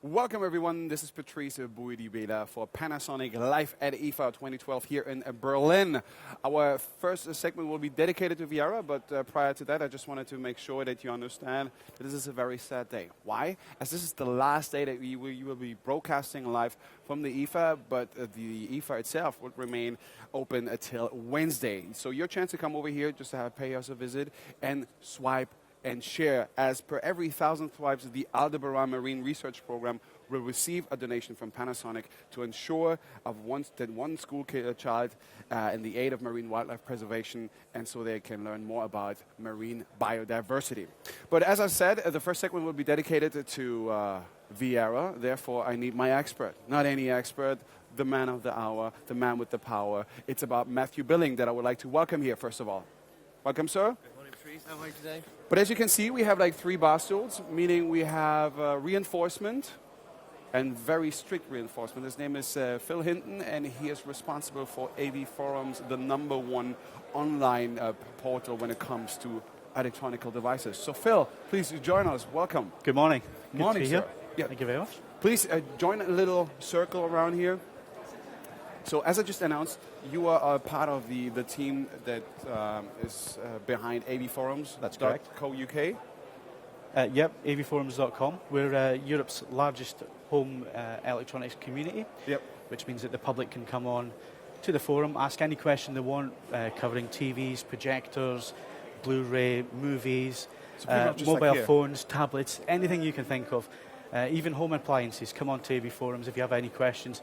Welcome everyone, this is Patrice VIERA for Panasonic Live at IFA 2012 here in Berlin. Our first segment will be dedicated to VIERA, but prior to that I just wanted to make sure that you understand that this is a very sad day. Why? As this is the last day that you will be broadcasting live from the IFA, but the IFA itself would remain open until Wednesday. So your chance to come over here just to pay us a visit and swipe and share. As per every 1,000 swipes, the Aldebaran Marine Research Program will receive a donation from Panasonic to ensure that one school child in the aid of marine wildlife preservation, and so they can learn more about marine biodiversity. But as I said, the first segment will be dedicated to VIERA. Therefore, I need my expert. Not any expert, the man of the hour, the man with the power. It's about Matthew Billing that I would like to welcome here, first of all. Welcome, sir. How are you today? But as you can see, we have like 3 bar stools, meaning we have reinforcement and very strict reinforcement. His name is Phil Hinton, and he is responsible for AV Forums, the #1 online portal when it comes to electronic devices. So Phil, please join us. Welcome. Good morning. Good morning, sir. Yeah. Thank you very much. Please join a little circle around here. So as I just announced, you are a part of the team that is behind AV Forums. That's correct. .co.uk. Yep, avforums.com. We're Europe's largest home electronics community, which means that the public can come on to the forum, ask any question they want, covering TVs, projectors, Blu-ray, movies, mobile phones, tablets, anything you can think of. Even home appliances. Come on to AV Forums if you have any questions.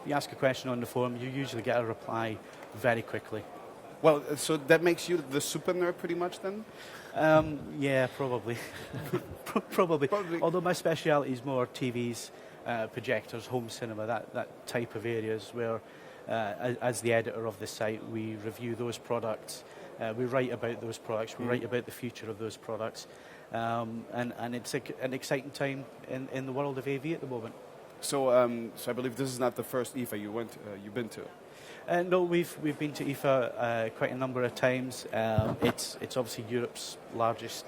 You ask a question on the forum, you usually get a reply very quickly. Well, so that makes you the super nerd pretty much then? Yeah, probably. probably. Although my speciality is more TVs, projectors, home cinema, that type of areas where, as the editor of the site, we review those products, we write about those products, we write about the future of those products, and it's an exciting time in the world of AV at the moment. So, so I believe this is not the first IFA you've been to. No, we've been to IFA quite a number of times. It's obviously Europe's largest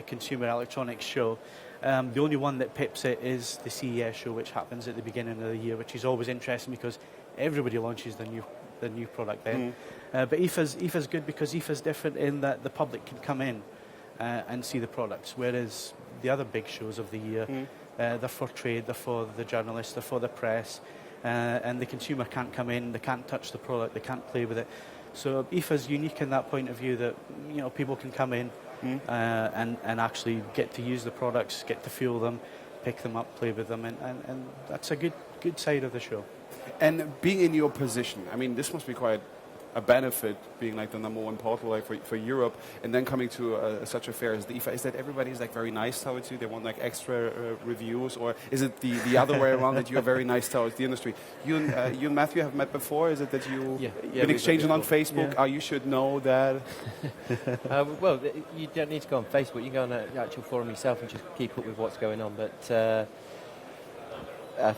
consumer electronics show. The only one that pips it is the CES show, which happens at the beginning of the year, which is always interesting because everybody launches the new product then. But IFA's good because IFA's different in that the public can come in and see the products, whereas the other big shows of the year. They're for trade, they're for the journalists, they're for the press, and the consumer can't come in, they can't touch the product, they can't play with it. So IFA's unique in that point of view that people can come in and actually get to use the products, get to feel them, pick them up, play with them, and that's a good side of the show. And being in your position, I mean, this must be quite a benefit, being like the #1 portal like for Europe, and then coming to such a fair as the IFA. Is that everybody's like very nice towards you? They want like extra reviews, or is it the other way around that you are very nice towards the industry? You and Matthew have met before. Is it that you've been exchanging on Facebook? Yeah. You should know that. Well, you don't need to go on Facebook. You can go on the actual forum yourself and just keep up with what's going on. But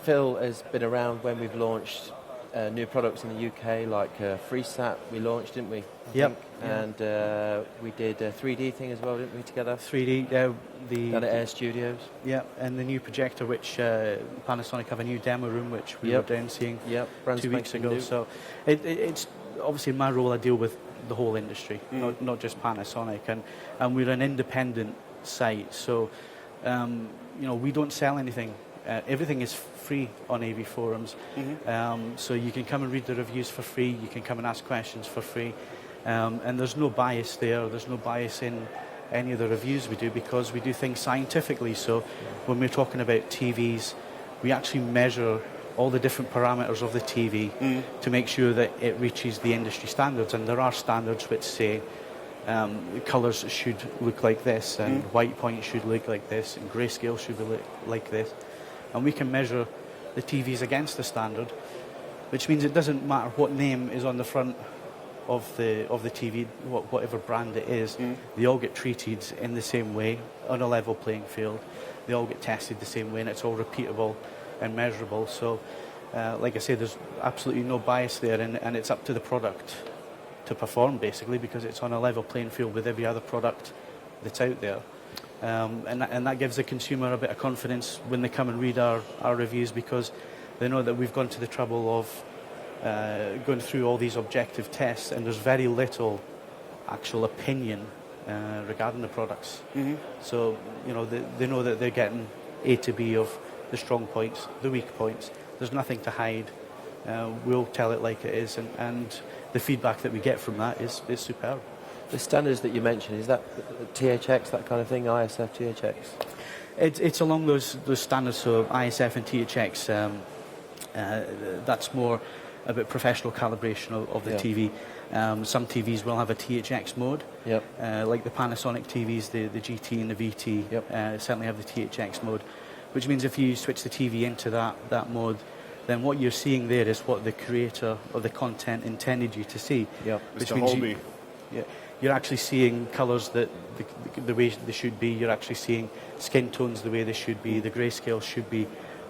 Phil has been around when we've launched new products in the UK, like FreeSat we launched, didn't we? Yep. And we did a 3D thing as well, didn't we, together? 3D, Down at Air Studios. Yeah, and the new projector, which Panasonic have a new demo room, which we were down seeing 2 weeks ago. New. So it's obviously in my role, I deal with the whole industry, not just Panasonic, and we're an independent site, so we don't sell anything. Everything is free on AV Forums, so you can come and read the reviews for free, you can come and ask questions for free, and there's no bias there, there's no bias in any of the reviews we do because we do things scientifically. So when we're talking about TVs, we actually measure all the different parameters of the TV to make sure that it reaches the industry standards, and there are standards which say colours should look like this, and white point should look like this, and grayscale should be like this. And we can measure the TVs against the standard, which means it doesn't matter what name is on the front of the TV, whatever brand it is, they all get treated in the same way on a level playing field. They all get tested the same way, and it's all repeatable and measurable. So, like I say, there's absolutely no bias there, and it's up to the product to perform, basically, because it's on a level playing field with every other product that's out there. And that gives the consumer a bit of confidence when they come and read our reviews, because they know that we've gone to the trouble of going through all these objective tests, and there's very little actual opinion regarding the products. So, you know, they know that they're getting A to B of the strong points, the weak points. There's nothing to hide. We'll tell it like it is, and the feedback that we get from that is superb. The standards that you mentioned, is that THX, that kind of thing, ISF, THX? It's along those standards, so ISF and THX, that's more about professional calibration of the TV. Some TVs will have a THX mode, like the Panasonic TVs, the GT and the VT certainly have the THX mode, which means if you switch the TV into that mode, then what you're seeing there is what the creator of the content intended you to see. Which means you're actually seeing colours that the way they should be. You're actually seeing skin tones the way they should be. The grayscale should be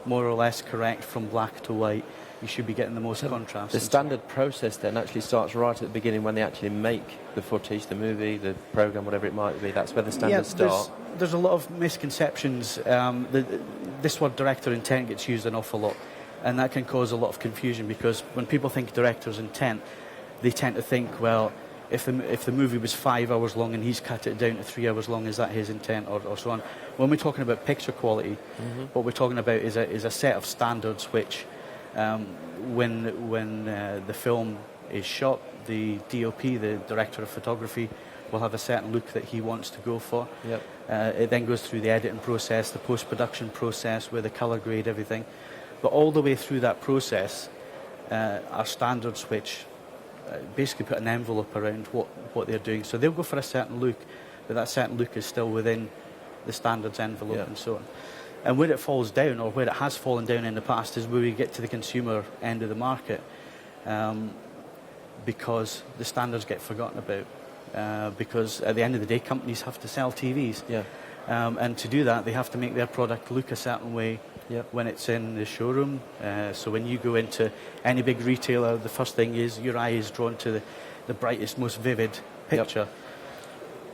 more or less correct from black to white. You should be getting the most contrast. The standard process then actually starts right at the beginning when they actually make the footage, the movie, the program, whatever it might be. That's where the standards start. There's a lot of misconceptions. This word director intent gets used an awful lot, and that can cause a lot of confusion, because when people think director's intent, they tend to think, well, if the movie was 5 hours long and he's cut it down to 3 hours long, is that his intent, or so on? When we're talking about picture quality, what we're talking about is a set of standards which, when the film is shot, the DOP, the director of photography, will have a certain look that he wants to go for. It then goes through the editing process, the post-production process, where the colour grade, everything. But all the way through that process are standards which basically put an envelope around what they're doing. So they'll go for a certain look, but that certain look is still within the standards envelope and so on. And where it falls down, or where it has fallen down in the past, is where we get to the consumer end of the market, because the standards get forgotten about. Because at the end of the day, companies have to sell TVs. And to do that, they have to make their product look a certain way when it's in the showroom. So when you go into any big retailer, the first thing is your eye is drawn to the brightest, most vivid picture,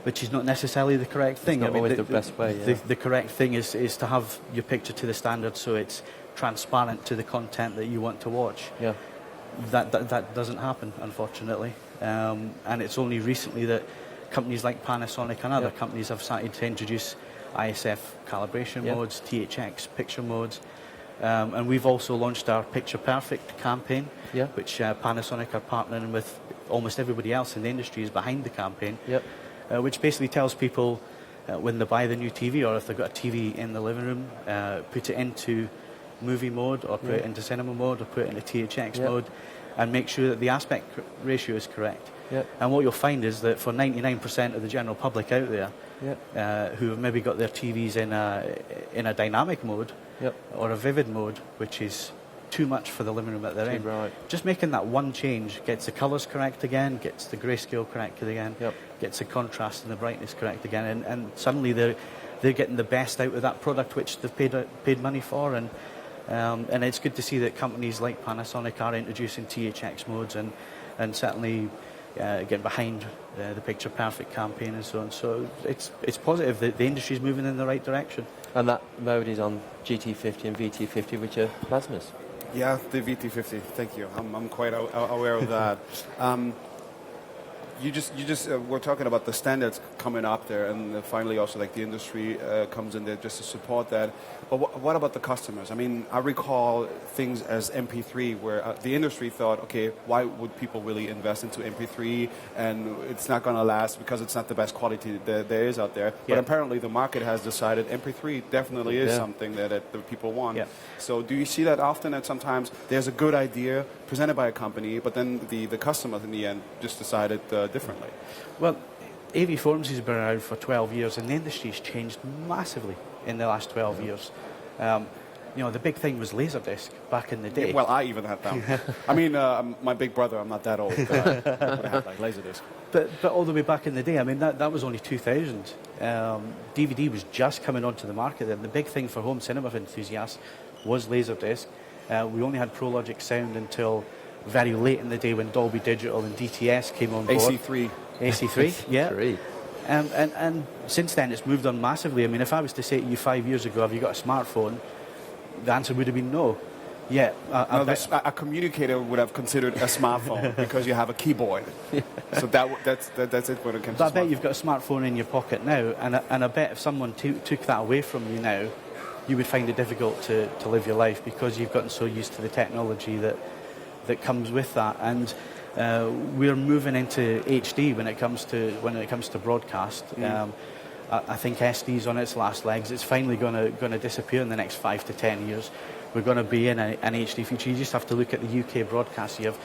which is not necessarily the correct thing. It's not always the best way. The correct thing is to have your picture to the standard, so it's transparent to the content that you want to watch. That doesn't happen, unfortunately. And it's only recently that companies like Panasonic and other companies have started to introduce ISF calibration modes, THX picture modes, and we've also launched our Picture Perfect campaign, which Panasonic are partnering with. Almost everybody else in the industry is behind the campaign, which basically tells people when they buy the new TV, or if they've got a TV in the living room, put it into movie mode, or put it into cinema mode, or put it into THX mode, and make sure that the aspect ratio is correct. And what you'll find is that for 99% of the general public out there, who have maybe got their TVs in a dynamic mode or a vivid mode, which is too much for the living room that they're in, just making that one change gets the colours correct again, gets the grayscale correct again, gets the contrast and the brightness correct again, and suddenly they're getting the best out of that product which they've paid money for. And it's good to see that companies like Panasonic are introducing THX modes and certainly getting behind the Picture Perfect campaign and so on. So it's positive that the industry is moving in the right direction. And that mode is on GT50 and VT50, which are plasmas. Yeah, the VT50. Thank you. I'm quite aware of that. You just were talking about the standards coming up there, and finally also like the industry comes in there just to support that. But what about the customers? I mean, I recall things as MP3 where the industry thought, okay, why would people really invest into MP3, and it's not going to last because it's not the best quality that there is out there. But apparently the market has decided MP3 definitely is something that the people want. So do you see that often, that sometimes there's a good idea presented by a company, but then the customers in the end just decided differently? Well, AV Forums has been around for 12 years, and the industry's changed massively in the last 12 years. You know, the big thing was Laserdisc back in the day. Well, I even had that. I mean, my big brother, I'm not that old, but I would have had like Laserdisc. But all the way back in the day, I mean, that was only 2000. DVD was just coming onto the market then. The big thing for home cinema enthusiasts was Laserdisc. We only had ProLogic sound until very late in the day when Dolby Digital and DTS came on board. AC3. AC3, And since then, it's moved on massively. I mean, if I was to say to you 5 years ago, have you got a smartphone? The answer would have been no. Yeah, a communicator would have considered a smartphone because you have a keyboard. So that's it when it comes to I bet you've got a smartphone in your pocket now, and I bet if someone took that away from you now, you would find it difficult to live your life because you've gotten so used to the technology that comes with that. And we're moving into HD when it comes to broadcast. I think SD's on its last legs. It's finally going to disappear in the next 5 to 10 years. We're going to be in an HD future. You just have to look at the UK broadcast. You have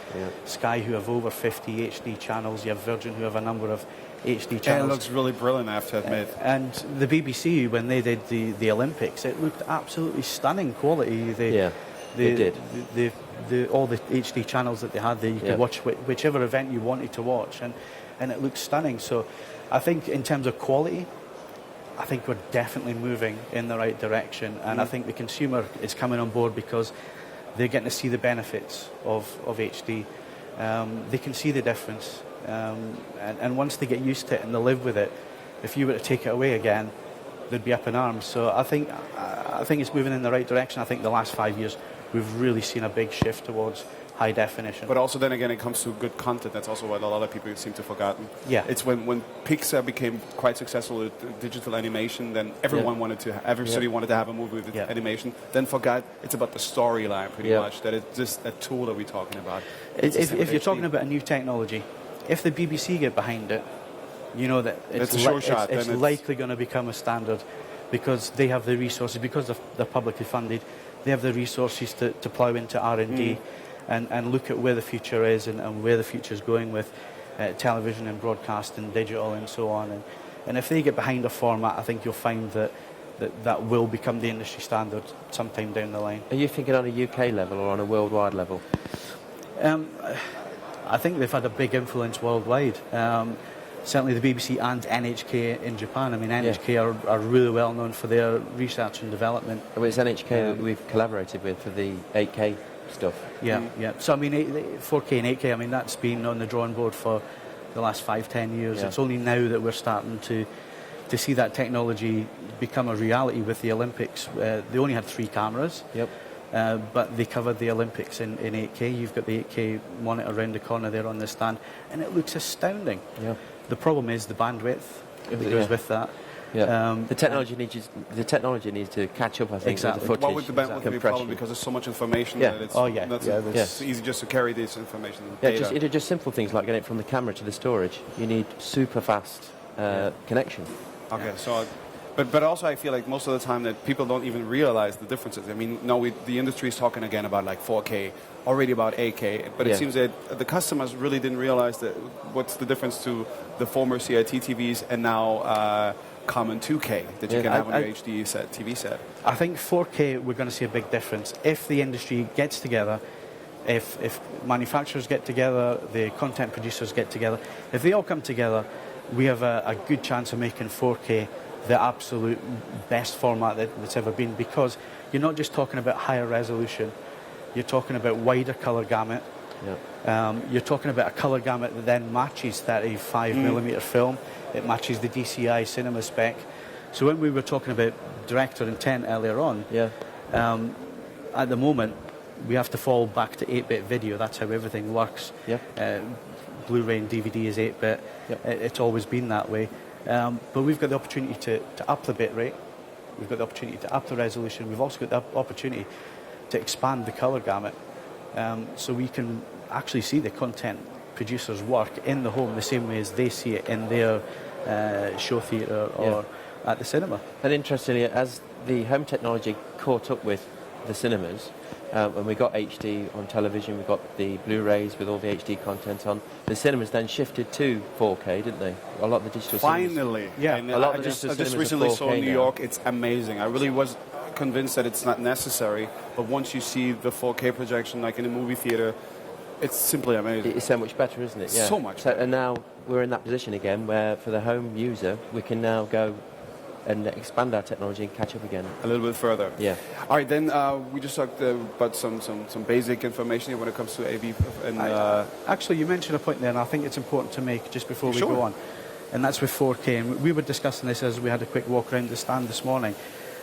Sky, who have over 50 HD channels. You have Virgin, who have a number of HD channels. And it looks really brilliant, I have to admit. And the BBC, when they did the Olympics, it looked absolutely stunning quality. It did. All the HD channels that they had there, you could watch whichever event you wanted to watch, and it looked stunning. So I think in terms of quality, I think we're definitely moving in the right direction, and I think the consumer is coming on board because they're getting to see the benefits of HD. They can see the difference, and once they get used to it and they live with it, if you were to take it away again, they'd be up in arms. So I think it's moving in the right direction. I think the last 5 years we've really seen a big shift towards high definition. But also then again, it comes to good content. That's also what a lot of people seem to have forgotten. Yeah. It's when Pixar became quite successful with digital animation, then everyone every city wanted to have a movie with animation. Then forgot it's about the storyline pretty much. That it's just a tool that we're talking about. If you're talking about a new technology, if the BBC get behind it, you know that it's likely going to become a standard because they have the resources, because they're publicly funded, they have the resources to plough into R&D and look at where the future is and where the future is going with television and broadcast and digital and so on. And if they get behind a format, I think you'll find that will become the industry standard sometime down the line. Are you thinking on a UK level or on a worldwide level? I think they've had a big influence worldwide. Certainly the BBC and NHK in Japan. I mean, NHK are really well known for their research and development. Well, it's NHK that we've collaborated with for the 8K stuff. Yeah. So, I mean, 4K and 8K, I mean, that's been on the drawing board for the last 5-10 years. Yeah. It's only now that we're starting to see that technology become a reality with the Olympics. They only had 3 cameras. Yep. But they covered the Olympics in 8K. You've got the 8K monitor around the corner there on the stand, and it looks astounding. Yeah. The problem is the bandwidth that goes with that. Yeah. The technology needs to catch up, I think, exactly. with the footage. What would the bandwidth be a problem because there's so much information that it's it's easy just to carry this information. Just simple things like getting it from the camera to the storage. You need super fast connection. Okay, so. But also I feel like most of the time that people don't even realize the differences. I mean, the industry is talking again about like 4K, already about 8K, but it seems that the customers really didn't realize that what's the difference to the former CRT TVs and now common 2K that you can have on your HD TV set. I think 4K we're going to see a big difference if the industry gets together. If manufacturers get together, the content producers get together, if they all come together, we have a good chance of making 4K the absolute best format that's ever been, because you're not just talking about higher resolution, you're talking about wider colour gamut. You're talking about a colour gamut that then matches 35mm film. It matches the DCI cinema spec. So when we were talking about director intent earlier on, at the moment we have to fall back to 8-bit video. That's how everything works. Blu-ray and DVD is 8-bit. It's always been that way. But we've got the opportunity to up the bit rate, we've got the opportunity to up the resolution, we've also got the opportunity to expand the colour gamut, so we can actually see the content producers work in the home the same way as they see it in their show theatre or at the cinema. And interestingly, as the home technology caught up with the cinemas, when we got HD on television, we got the Blu-rays with all the HD content on. The cinemas then shifted to 4K, didn't they? A lot of the digital cinemas. Finally. A lot of I just recently saw in New York. It's amazing. I really was convinced that it's not necessary, but once you see the 4K projection, like in a movie theater, it's simply amazing. It's so much better, isn't it? Yeah. So much better. And now we're in that position again where, for the home user, we can now go and expand our technology and catch up again. A little bit further. Yeah. All right, then we just talked about some basic information here when it comes to AV. And actually, you mentioned a point there, and I think it's important to make just before we go on. and that's with 4K. And we were discussing this as we had a quick walk around the stand this morning.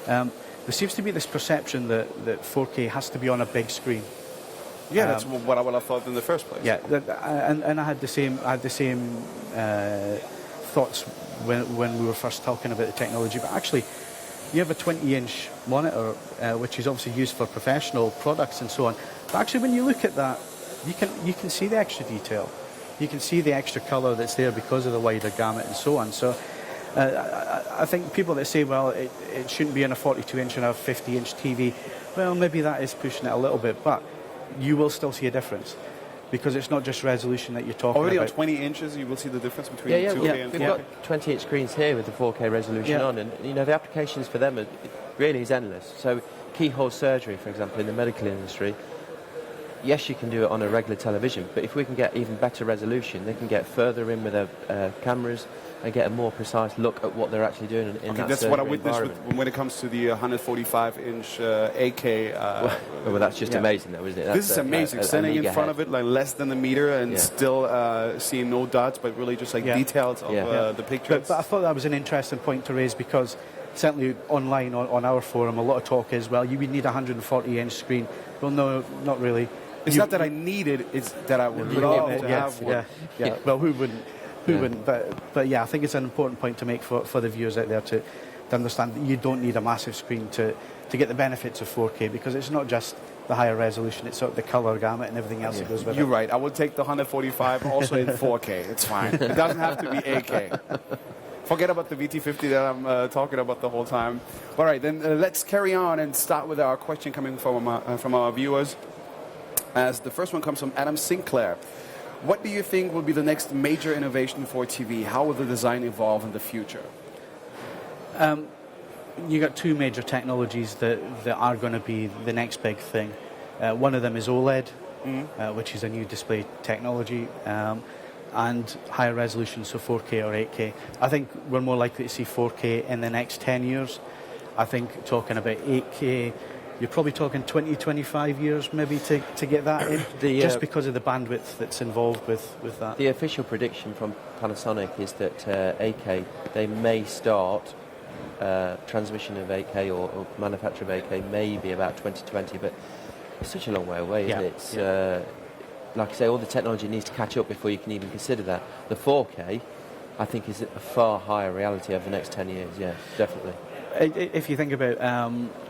There seems to be this perception that 4K has to be on a big screen. Yeah, that's what I would have thought in the first place. Yeah, and I had the same thoughts when we were first talking about the technology. But actually, you have a 20-inch monitor, which is obviously used for professional products and so on. But actually, when you look at that, you can see the extra detail. You can see the extra colour that's there because of the wider gamut and so on. So I think people that say, well, it shouldn't be on a 42-inch and a 50-inch TV, well, maybe that is pushing it a little bit, but you will still see a difference because it's not just resolution that you're talking Already about. on 20 inches, you will see the difference between 2K and 4K. We've got 20-inch screens here with the 4K resolution on, and the applications for them really is endless. So keyhole surgery, for example, in the medical industry, yes, you can do it on a regular television, but if we can get even better resolution, they can get further in with their cameras and get a more precise look at what they're actually doing in that that's what I surgery witnessed when it comes to the 145-inch 8K. well, that's just amazing, though, isn't it? This is amazing. Standing in front of it, like less than a meter, and still seeing no dots, but really just like details of the pictures. But I thought that was an interesting point to raise because certainly online on our forum, a lot of talk is, well, you would need a 140-inch screen. Well, no, not really. It's not that I need it; it's that I would love to have one. Yeah. Well, who wouldn't? Who wouldn't? But yeah, I think it's an important point to make for the viewers out there to understand that you don't need a massive screen to get the benefits of 4K because it's not just the higher resolution; it's sort of the color gamut and everything else that goes with it. You're right. I would take the 145 also in 4K. It's fine. It doesn't have to be 8K. Forget about the VT50 that I'm talking about the whole time. All right, then let's carry on and start with our question coming from our viewers. As the first one comes from Adam Sinclair. What do you think will be the next major innovation for TV? How will the design evolve in the future? You got two major technologies that are going to be the next big thing. One of them is OLED, which is a new display technology, and higher resolution, so 4K or 8K. I think we're more likely to see 4K in the next 10 years. I think talking about 8K, you're probably talking 20, 25 years maybe to get that in, just because of the bandwidth that's involved with that. The official prediction from Panasonic is that 8K, they may start transmission of 8K or manufacture of 8K maybe about 2020, but it's such a long way away, isn't it? It's, like I say, all the technology needs to catch up before you can even consider that. The 4K, I think, is a far higher reality over the next 10 years, yeah, definitely. If you think about,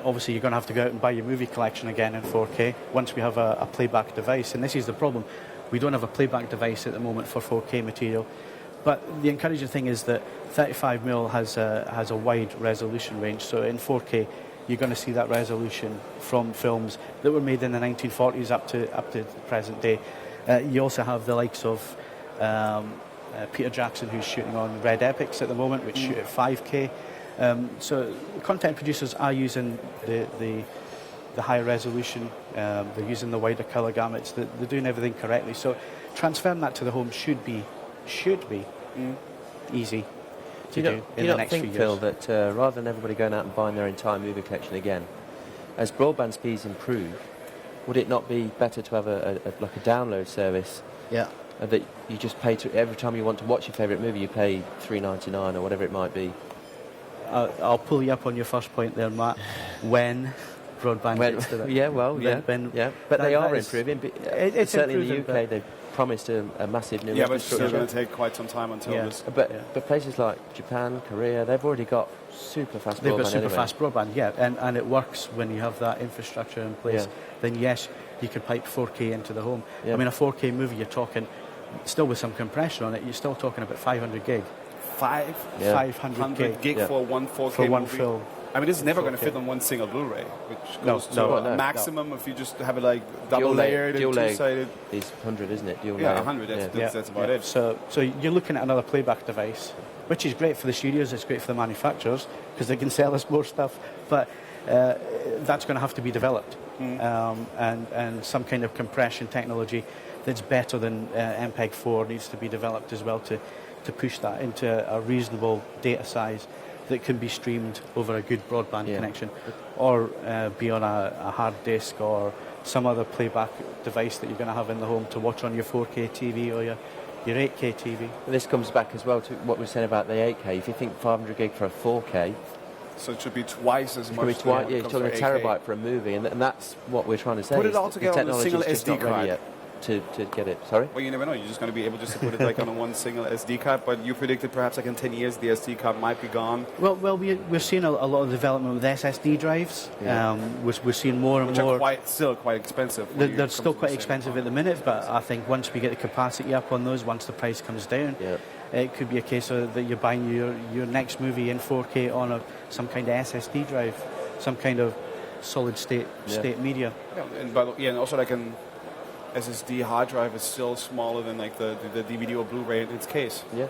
obviously you're going to have to go out and buy your movie collection again in 4K once we have a playback device, and this is the problem. We don't have a playback device at the moment for 4K material, but the encouraging thing is that 35mm has a wide resolution range, so in 4K you're going to see that resolution from films that were made in the 1940s up to the present day. You also have the likes of Peter Jackson, who's shooting on Red Epics at the moment, which shoot at 5K. So content producers are using the higher resolution, they're using the wider colour gamuts, they're doing everything correctly. So transferring that to the home should be easy to do in the next few years. Phil, that rather than everybody going out and buying their entire movie collection again, as broadband speeds improve, would it not be better to have a download service? Yeah. That you just pay every time you want to watch your favourite movie, you pay $3.99 or whatever it might be. I'll pull you up on your first point there, Matt. When broadband gets to that. But they are improving. It's certainly improving, in the UK, they've promised a massive new but it's still going to take quite some time until this. But places like Japan, Korea, they've already got super fast broadband. They've got super fast broadband, and it works when you have that infrastructure in place. Yeah. Then yes, you can pipe 4K into the home. Yeah. I mean, a 4K movie, you're talking, still with some compression on it, you're still talking about 500 gig. 500 gig for one 4K for one movie. film. I mean, this is never going to fit on one single Blu-ray, which goes to a maximum if you just have it like double layered and two-sided. Is 100, isn't it? Dual layer. 100. That's about it. So you're looking at another playback device, which is great for the studios. It's great for the manufacturers because they can sell us more stuff. But that's going to have to be developed, and some kind of compression technology that's better than MPEG-4 needs to be developed as well to push that into a reasonable data size that can be streamed over a good broadband connection, or be on a hard disk or some other playback device that you're going to have in the home to watch on your 4K TV or your your 8K TV. And this comes back as well to what we said about the 8K. If you think 500 gig for a 4K, So it should be twice as much. yeah, you're talking a terabyte for a movie, and that's what we're trying to say. Put it all together on a single SD card. To get it. Sorry? Well, you never know. You're just going to be able just to put it like on a one single SD card, but you predicted perhaps like in 10 years the SD card might be gone. Well, we're seeing a lot of development with SSD drives. Yeah. We're seeing more and Which more. are still quite expensive. They're still quite expensive at the minute, but I think once we get the capacity up on those, once the price comes down, it could be a case of that you're buying your next movie in 4K on some kind of SSD drive, some kind of solid state media. Yeah, and also like an SSD hard drive is still smaller than like the DVD or Blu-ray in its case. Yeah,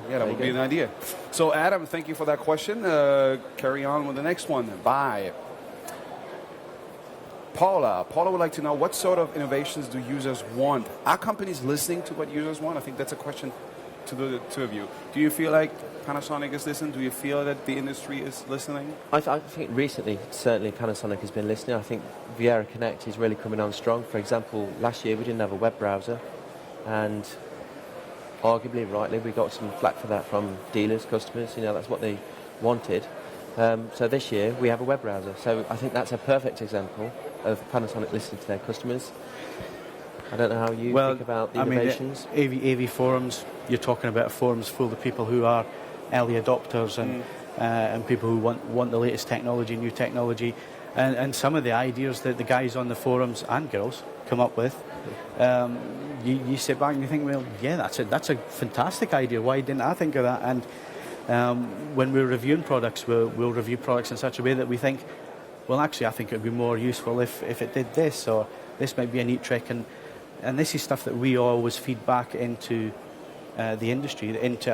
that would be an idea. So Adam, thank you for that question. Carry on with the next one. Bye. Paula would like to know, what sort of innovations do users want? Are companies listening to what users want? I think that's a question to the two of you. Do you feel like Panasonic is listening? Do you feel that the industry is listening? I think recently, certainly Panasonic has been listening. I think VIERA Connect is really coming on strong. For example, last year we didn't have a web browser, and arguably, rightly, we got some flack for that from dealers, customers. That's what they wanted. So this year we have a web browser. So I think that's a perfect example of Panasonic listening to their customers. I don't know how you think about the innovations. AV forums, you're talking about forums full of people who are early adopters and people who want the latest technology, new technology, and some of the ideas that the guys on the forums and girls come up with. You sit back and you think, well, yeah, that's a fantastic idea. Why didn't I think of that? And when we're reviewing products, we'll review products in such a way that we think, well, actually, I think it would be more useful if it did this, or this might be a neat trick. And this is stuff that we always feed back into the industry, into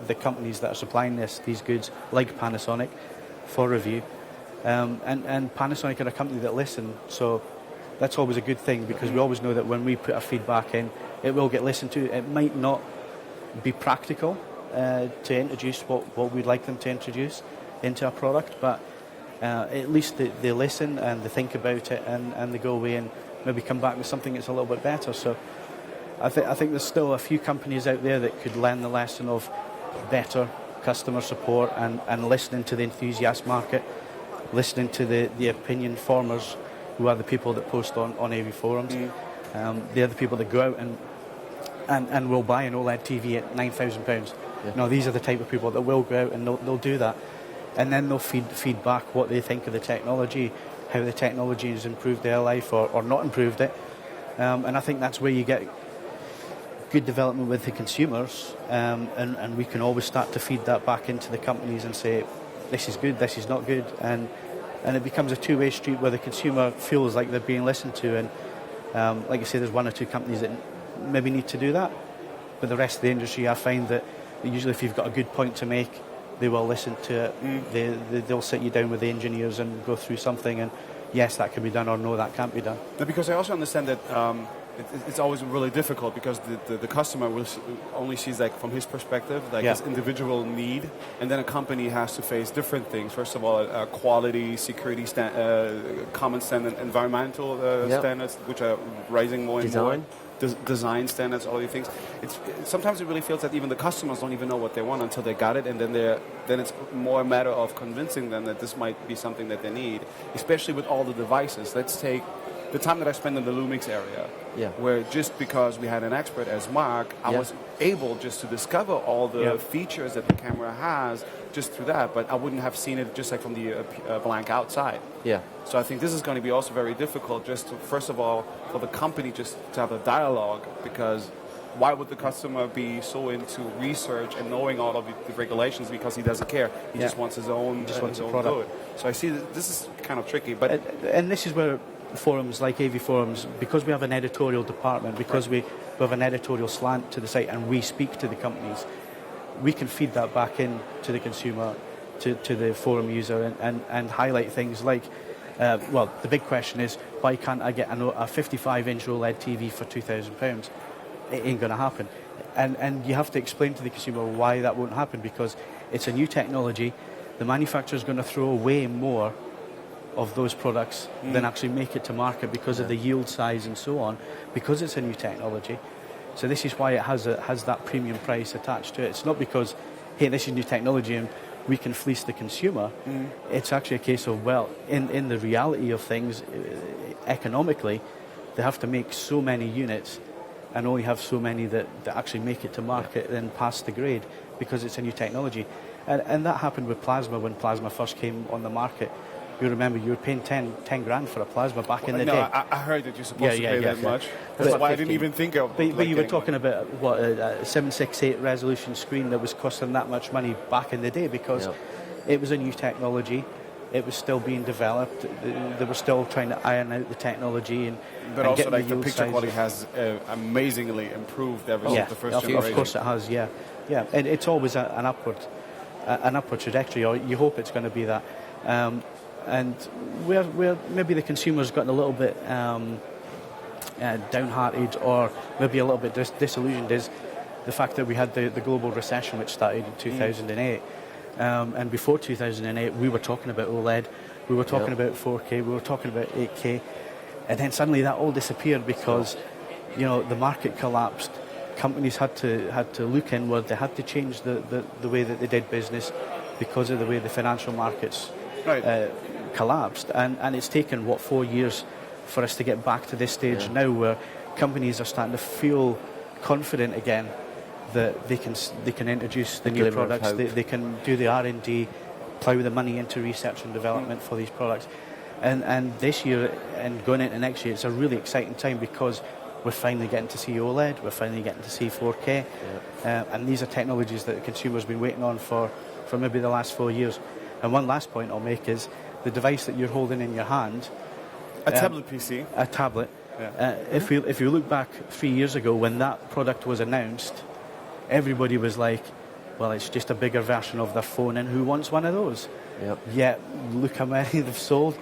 the companies that are supplying these goods, like Panasonic, for review. And Panasonic are a company that listen, so that's always a good thing, because we always know that when we put our feedback in, it will get listened to. It might not be practical to introduce what we'd like them to introduce into a product, but at least they listen and they think about it, and they go away and maybe come back with something that's a little bit better. So I think there's still a few companies out there that could learn the lesson of better customer support and listening to the enthusiast market, listening to the opinion formers, who are the people that post on AV forums. They're the people that go out and will buy an OLED TV at £9,000. No, these are the type of people that will go out and they'll do that. And then they'll feed back what they think of the technology, how the technology has improved their life or not improved it. And I think that's where you get good development with the consumers, and we can always start to feed that back into the companies and say, this is good, this is not good, and it becomes a two-way street where the consumer feels like they're being listened to. And like I say, there's one or two companies that maybe need to do that, but the rest of the industry, I find that usually if you've got a good point to make, they will listen to it. They'll sit you down with the engineers and go through something, and yes, that can be done, or no, that can't be done. Because I also understand that it's always really difficult, because the customer only sees like from his perspective, like his individual need, and then a company has to face different things. First of all, quality, security, common standard, environmental standards, which are rising more and more. Design standards, all these things. Sometimes it really feels that even the customers don't even know what they want until they got it, and then it's more a matter of convincing them that this might be something that they need, especially with all the devices. Let's take the time that I spent in the Lumix area, where just because we had an expert as Mark, I was able just to discover all the features that the camera has just through that, but I wouldn't have seen it just like from the blank outside. So I think this is going to be also very difficult, just to, first of all, for the company just to have a dialogue, because why would the customer be so into research and knowing all of the regulations, because he doesn't care. He just wants his own, product. Good. So I see that this is kind of tricky. But and this is where forums like AV forums, because we have an editorial department, because we have an editorial slant to the site and we speak to the companies, we can feed that back in to the consumer, to the forum user, and highlight things like, well, the big question is, why can't I get a 55-inch OLED TV for £2,000? It ain't going to happen. And you have to explain to the consumer why that won't happen, because it's a new technology. The manufacturer's going to throw away more of those products than actually make it to market because of the yield size and so on, because it's a new technology. So this is why it has that premium price attached to it. It's not because, hey, this is new technology and we can fleece the consumer. It's actually a case of, well, in the reality of things, economically, they have to make so many units and only have so many that actually make it to market and pass the grade because it's a new technology. And that happened with plasma when plasma first came on the market. You remember you were paying 10 grand for a plasma back in the day. I heard that you're supposed to pay that much. That's But why I didn't even think of. But you were talking about what a 768 resolution screen that was costing that much money back in the day because it was a new technology. It was still being developed. They were still trying to iron out the technology but and also get like the yield picture sizes. quality has amazingly improved ever since the first generation. Of course it has. Yeah. And it's always an upward trajectory, or you hope it's going to be that. And where maybe the consumer's gotten a little bit downhearted or maybe a little bit disillusioned is the fact that we had the global recession which started in 2008. And before 2008, we were talking about OLED, we were talking about 4K, we were talking about 8K, and then suddenly that all disappeared because, the market collapsed. Companies had to look inward. They had to change the way that they did business because of the way the financial markets collapsed. And it's taken 4 years for us to get back to this stage now where companies are starting to feel confident again that they can introduce the new products, they can do the R&D, plough the money into research and development for these products. And this year and going into next year, it's a really exciting time because we're finally getting to see OLED, we're finally getting to see 4K, and these are technologies that the consumer's been waiting on for maybe the last 4 years. And one last point I'll make is the device that you're holding in your hand, a tablet PC, a tablet. If you look back 3 years ago when that product was announced, everybody was like, well, it's just a bigger version of their phone, and who wants one of those? Yet look how many they've sold.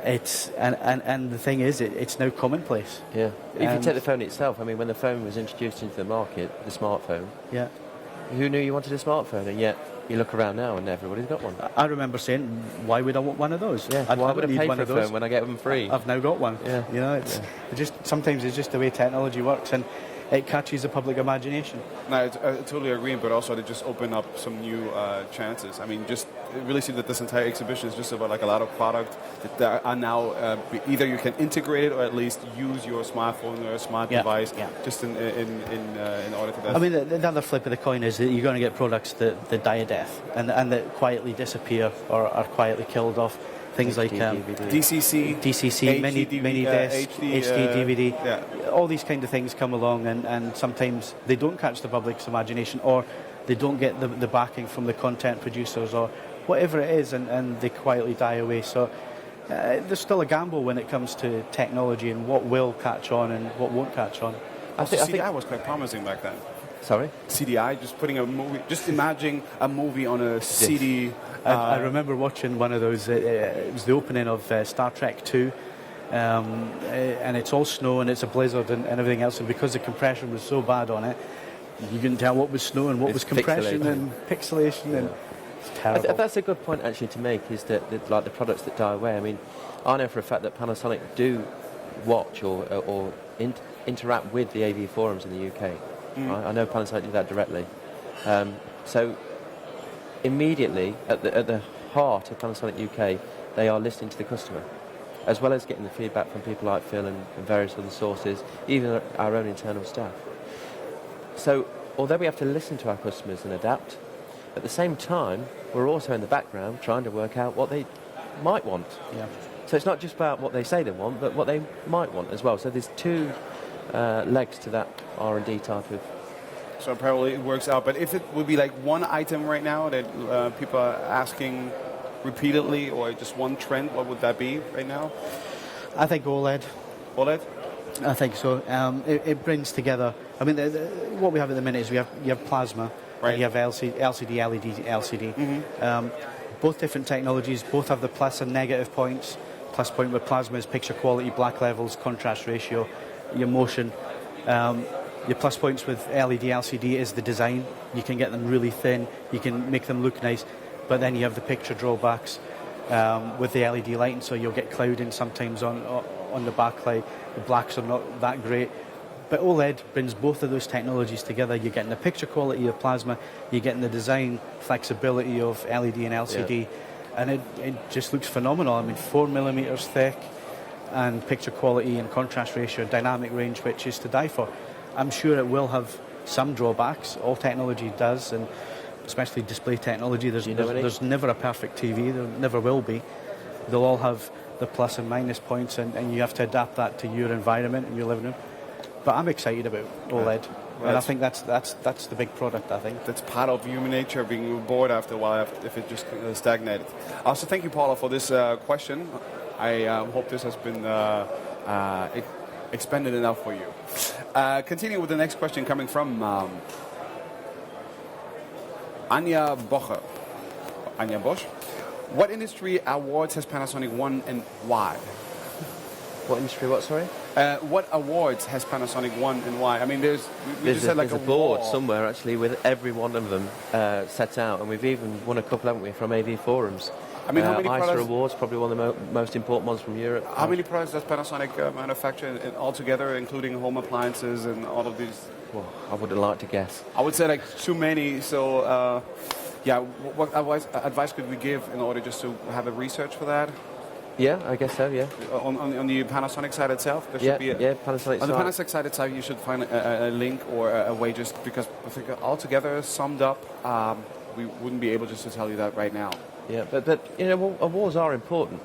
And the thing is, it's now commonplace. If you take the phone itself, I mean, when the phone was introduced into the market, the smartphone, who knew you wanted a smartphone? And yet you look around now and everybody's got one. I remember saying, why would I want one of those? Why would I pay for a phone when I get them free? I've now got one. Sometimes it's just the way technology works, and it catches the public imagination. No, I totally agree, but also to just open up some new chances. I mean, it really seems that this entire exhibition is just about like a lot of product that are now either you can integrate it or at least use your smartphone or a smart device just in order to that. I mean, the other flip of the coin is that you're going to get products that die a death and that quietly disappear or are quietly killed off. Things like DCC, HD, mini disc, HD DVD, Yeah. all these kind of things come along, and sometimes they don't catch the public's imagination, or they don't get the backing from the content producers, or whatever it is, and they quietly die away. So there's still a gamble when it comes to technology and what will catch on and what won't catch on. I think CDI was quite promising back then. Sorry? CDI, just putting a movie, just imagining a movie on a CD. I remember watching one of those. It was the opening of Star Trek 2, and it's all snow and it's a blizzard and everything else. And because the compression was so bad on it, you couldn't tell what was snow and what was compression and pixelation. And it's terrible. That's a good point actually to make. Is that like the products that die away? I mean, I know for a fact that Panasonic do watch or interact with the AV forums in the UK. Right? I know Panasonic do that directly. So immediately at the heart of Panasonic UK, they are listening to the customer, as well as getting the feedback from people like Phil and various other sources, even our own internal staff. So although we have to listen to our customers and adapt, at the same time, we're also in the background trying to work out what they might want. So it's not just about what they say they want, but what they might want as well. So there's two legs to that R&D type of... So apparently it works out. But if it would be like one item right now that people are asking repeatedly, or just one trend, what would that be right now? I think OLED. OLED? I think so. It brings together... I mean, what we have at the minute is you have plasma, and you have LCD, LED, LCD. Both different technologies, both have the plus and negative points. Plus point with plasma is picture quality, black levels, contrast ratio, your motion. Your plus points with LED, LCD is the design. You can get them really thin, you can make them look nice, but then you have the picture drawbacks with the LED lighting, so you'll get clouding sometimes on the backlight. The blacks are not that great. But OLED brings both of those technologies together. You're getting the picture quality of plasma, you're getting the design flexibility of LED and LCD, and it just looks phenomenal. I mean, 4 millimeters thick, and picture quality and contrast ratio, dynamic range, which is to die for. I'm sure it will have some drawbacks. All technology does, and especially display technology. There's never a perfect TV. There never will be. They'll all have the plus and minus points, and you have to adapt that to your environment and your living room. But I'm excited about OLED, and I think that's the big product. I think that's part of human nature, being bored after a while if it just stagnated. Also, thank you, Paula, for this question. I hope this has been expanded enough for you. Continuing with the next question coming from Anja Boche. Anja Bosch. What industry awards has Panasonic won and why? What industry? What? Sorry. What awards has Panasonic won and why? I mean, there's a board somewhere actually with every one of them set out, and we've even won a couple, haven't we, from AV forums. I mean, how many IFA products? awards, probably one of the most important ones from Europe. How many products does Panasonic manufacture altogether, including home appliances and all of these? Well, I wouldn't like to guess. I would say like too many. So, what advice could we give in order just to have a research for that? Yeah, I guess so. Yeah. On the Panasonic side itself, there should be Panasonic. On the Panasonic side itself, you should find a link or a way, just because I think altogether summed up, we wouldn't be able just to tell you that right now. Yeah, but you know, awards are important.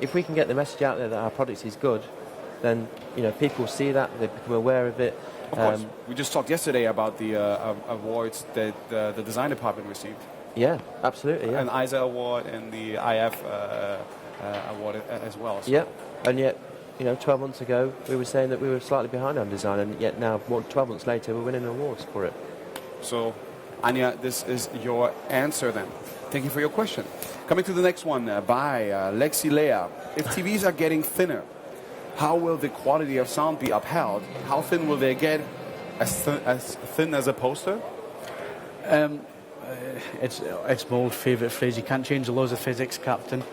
If we can get the message out there that our product is good, then people see that, they become aware of it. Of course, we just talked yesterday about the awards that the design department received. Yeah, absolutely. Yeah. An ISA award and the IF award as well. So. Yeah, and yet 12 months ago we were saying that we were slightly behind on design, and yet now 12 months later we're winning awards for it. So, Anja, this is your answer then. Thank you for your question. Coming to the next one by Lexi Lea. If TVs are getting thinner, how will the quality of sound be upheld? How thin will they get? As thin as a poster? It's my old favourite phrase. You can't change the laws of physics, Captain.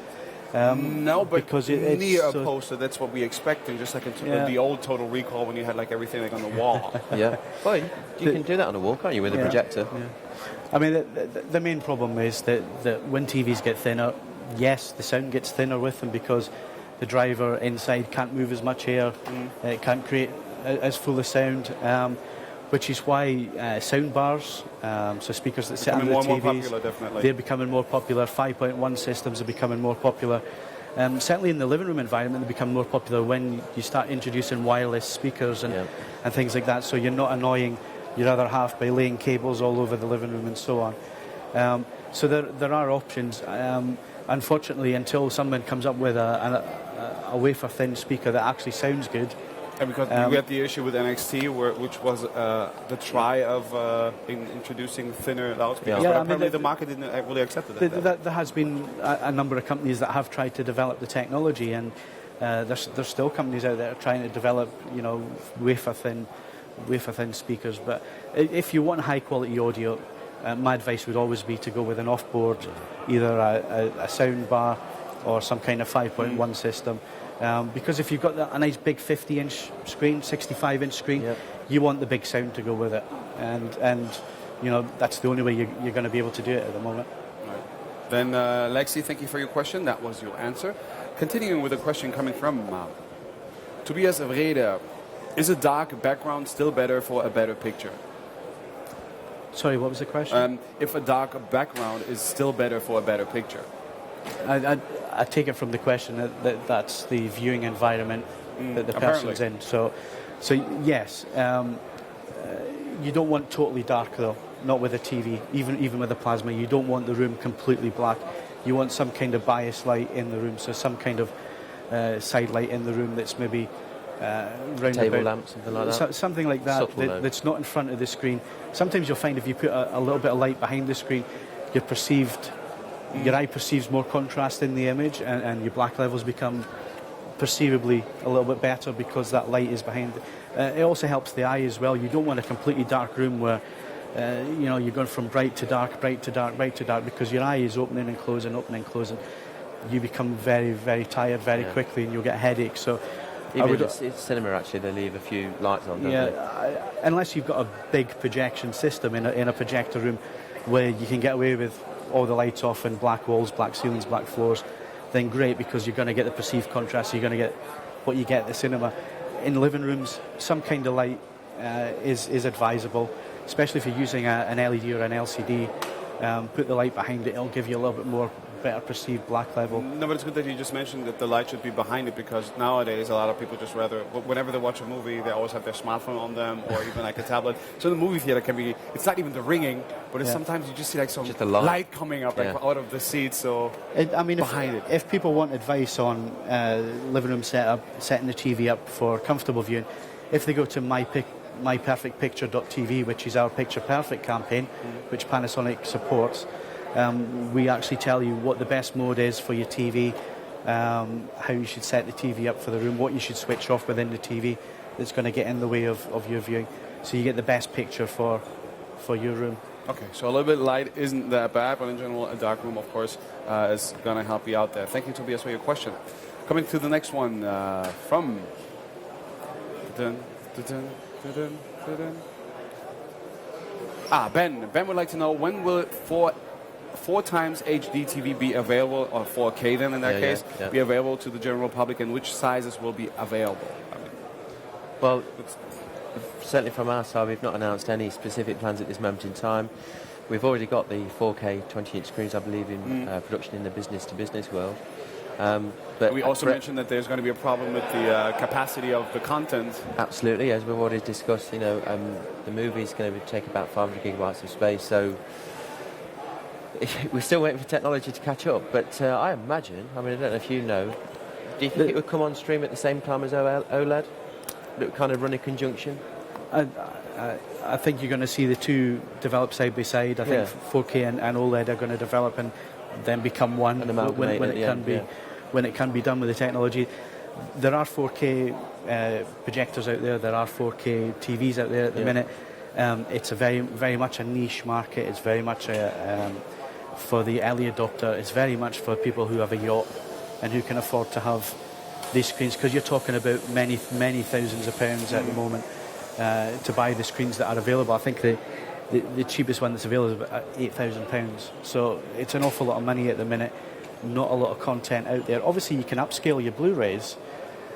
No, but because near it's a poster, that's what we expected. Just like the old Total Recall when you had like everything like on the wall. Yeah. Well, you can do that on a wall, can't you, with a projector? Yeah. I mean, the main problem is that when TVs get thinner, yes, the sound gets thinner with them because the driver inside can't move as much air, it can't create as full a sound, which is why sound bars, so speakers that sit under the TVs, more popular, definitely. They're becoming more popular. 5.1 systems are becoming more popular. Certainly in the living room environment, they become more popular when you start introducing wireless speakers and things like that, so you're not annoying your other half by laying cables all over the living room and so on. So there are options. Unfortunately, until someone comes up with a wafer-thin speaker that actually sounds good. And because we had the issue with NXT, which was the try of introducing thinner loudspeakers, but apparently the market didn't really accept it. There has been a number of companies that have tried to develop the technology, and there's still companies out there trying to develop, wafer-thin speakers. But if you want high-quality audio, my advice would always be to go with an off-board, either a sound bar or some kind of 5.1 system. Because if you've got a nice big 50-inch screen, 65-inch screen, you want the big sound to go with it. And that's the only way you're going to be able to do it at the moment. Right. Then, Lexi, thank you for your question. That was your answer. Continuing with a question coming from Tobias Vrede. Is a dark background still better for a better picture? Sorry, what was the question? If a dark background is still better for a better picture? I take it from the question that's the viewing environment that the person's in. So yes, you don't want totally dark though, not with a TV, even with a plasma. You don't want the room completely black. You want some kind of bias light in the room, so some kind of side light in the room that's maybe table lamp, something like that. Something like that, that's not in front of the screen. Sometimes you'll find if you put a little bit of light behind the screen, your eye perceives more contrast in the image, and your black levels become perceivably a little bit better because that light is behind. It also helps the eye as well. You don't want a completely dark room where you're going from bright to dark, bright to dark, bright to dark, because your eye is opening and closing, opening and closing. You become very, very tired very quickly, and you'll get headaches. So Even in the cinema, actually, they leave a few lights on, don't they? Unless you've got a big projection system in a projector room where you can get away with all the lights off and black walls, black ceilings, black floors, then great, because you're going to get the perceived contrast, you're going to get what you get at the cinema. In living rooms, some kind of light is advisable, especially if you're using an LED or an LCD. Put the light behind it, it'll give you a little bit more better perceived black level. No, but it's good that you just mentioned that the light should be behind it, because nowadays a lot of people just rather, whenever they watch a movie, they always have their smartphone on them or even like a tablet. So the movie theater can be, it's not even the ringing, but it's sometimes you just see like some just a light coming up like out of the seat. So if people want advice on living room setup, setting the TV up for comfortable viewing, if they go to myperfectpicture.tv, which is our Picture Perfect campaign, which Panasonic supports, we actually tell you what the best mode is for your TV, how you should set the TV up for the room, what you should switch off within the TV that's going to get in the way of your viewing, so you get the best picture for your room. Okay, so a little bit of light isn't that bad, but in general, a dark room, of course, is going to help you out there. Thank you, Tobias, for your question. Coming to the next one from... Ben would like to know, when will 4 times HD TV be available, or 4K then in that case, be available to the general public, and which sizes will be available? Well, certainly from our side, we've not announced any specific plans at this moment in time. We've already got the 4K 20-inch screens, I believe, in production in the business-to-business world. But we also mentioned that there's going to be a problem with the capacity of the content. Absolutely, as we've already discussed, the movie's going to take about 500 gigabytes of space, so we're still waiting for technology to catch up. But I imagine, I don't know if you know, do you think it would come on stream at the same time as OLED? It would kind of run in conjunction? I think you're going to see the two develop side by side. I think 4K and OLED are going to develop and then become one when it can be done with the technology. There are 4K projectors out there. There are 4K TVs out there at the minute. It's a very much a niche market. It's very much for the early adopter. It's very much for people who have a yacht and who can afford to have these screens, because you're talking about many thousands of pounds at the moment to buy the screens that are available. I think the cheapest one that's available is about £8,000. So it's an awful lot of money at the minute. Not a lot of content out there. Obviously, you can upscale your Blu-rays.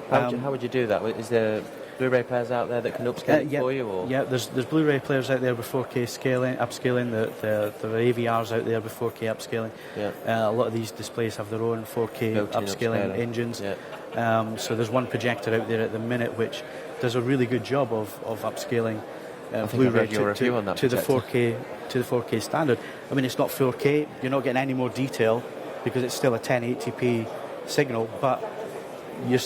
How would you do that? Is there Blu-ray players out there that can upscale for you? Or? Yeah, there's Blu-ray players out there with 4K upscaling. There are AVRs out there with 4K upscaling. Yeah. A lot of these displays have their own 4K upscaling engines. Yeah. So there's one projector out there at the minute which does a really good job of upscaling Blu-ray to the 4K standard. It's not 4K. You're not getting any more detail because it's still a 1080p signal, but you're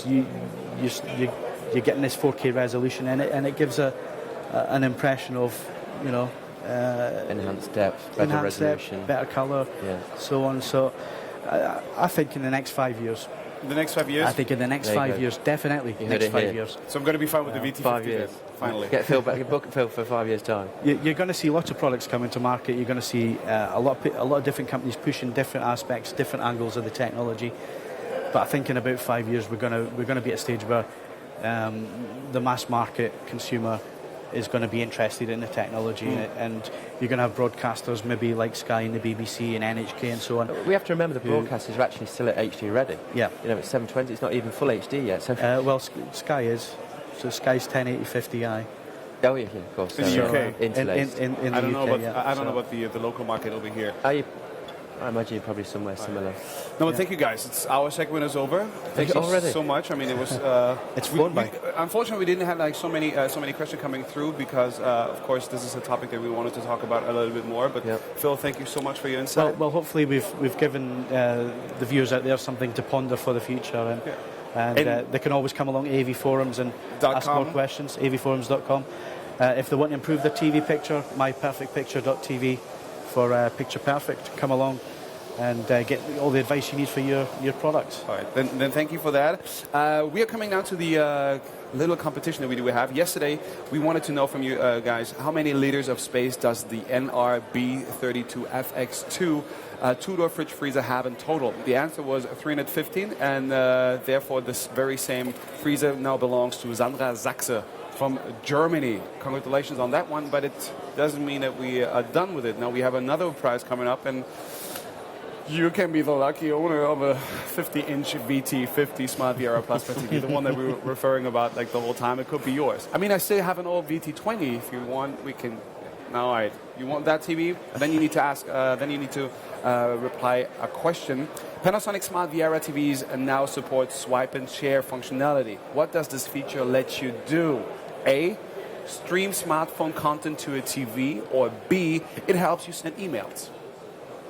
getting this 4K resolution in it, and it gives an impression of enhanced depth, better resolution, better colour, so on. So I think in the next 5 years. The next 5 years? I think in the next 5 years, definitely. Next 5 years. So I'm going to be fine with the VT50 5 years. Finally. Get Phil back, book Phil for 5 years' time. You're going to see lots of products coming to market. You're going to see a lot of different companies pushing different aspects, different angles of the technology. But I think in about 5 years, we're going to be at a stage where the mass market consumer is going to be interested in the technology, and you're going to have broadcasters maybe like Sky and the BBC and NHK and so on. We have to remember the broadcasters are actually still at HD ready. Yeah. It's 720, it's not even full HD yet. So Sky is. So Sky's 1080/50i. Oh yeah, of course. In the UK. In the I don't UK, know about the local market over here. I imagine you're probably somewhere similar. No, but thank you guys. Our segment is over. Thank you already so much. It was. It's fun. Unfortunately, we didn't have so many questions coming through because, of course, this is a topic that we wanted to talk about a little bit more. But Phil, thank you so much for your insight. Well, hopefully we've given the viewers out there something to ponder for the future, and they can always come along to AV Forums and ask more questions. avforums.com. If they want to improve their TV picture, myperfectpicture.tv. For Picture Perfect, come along, and get all the advice you need for your products. All right, then thank you for that. We are coming now to the little competition that we have. Yesterday, we wanted to know from you guys, how many liters of space does the NRB32FX2 two-door fridge freezer have in total? The answer was 315, and therefore this very same freezer now belongs to Sandra Sachse from Germany. Congratulations on that one, but it doesn't mean that we are done with it. Now we have another prize coming up, and you can be the lucky owner of a 50-inch VT50 Smart VIERA Plasma TV, the one that we were referring about like the whole time. It could be yours. I mean, I still have an old VT20. If you want, we can. All right, you want that TV? Then you need to ask. Then you need to reply a question. Panasonic Smart VIERA TVs now support swipe and share functionality. What does this feature let you do? A, stream smartphone content to a TV, or B, it helps you send emails.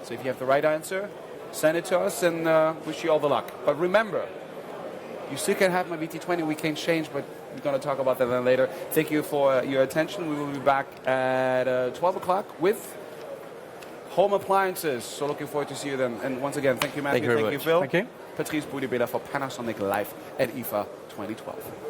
So if you have the right answer, send it to us, and wish you all the luck. But remember, you still can have my VT20. We can't change, but we're going to talk about that then later. Thank you for your attention. We will be back at 12 o'clock with home appliances. So looking forward to see you then. And once again, thank you, Matthew. Thank you very much. Phil. Thank you. Patrice Boudibela for Panasonic Live at IFA 2012.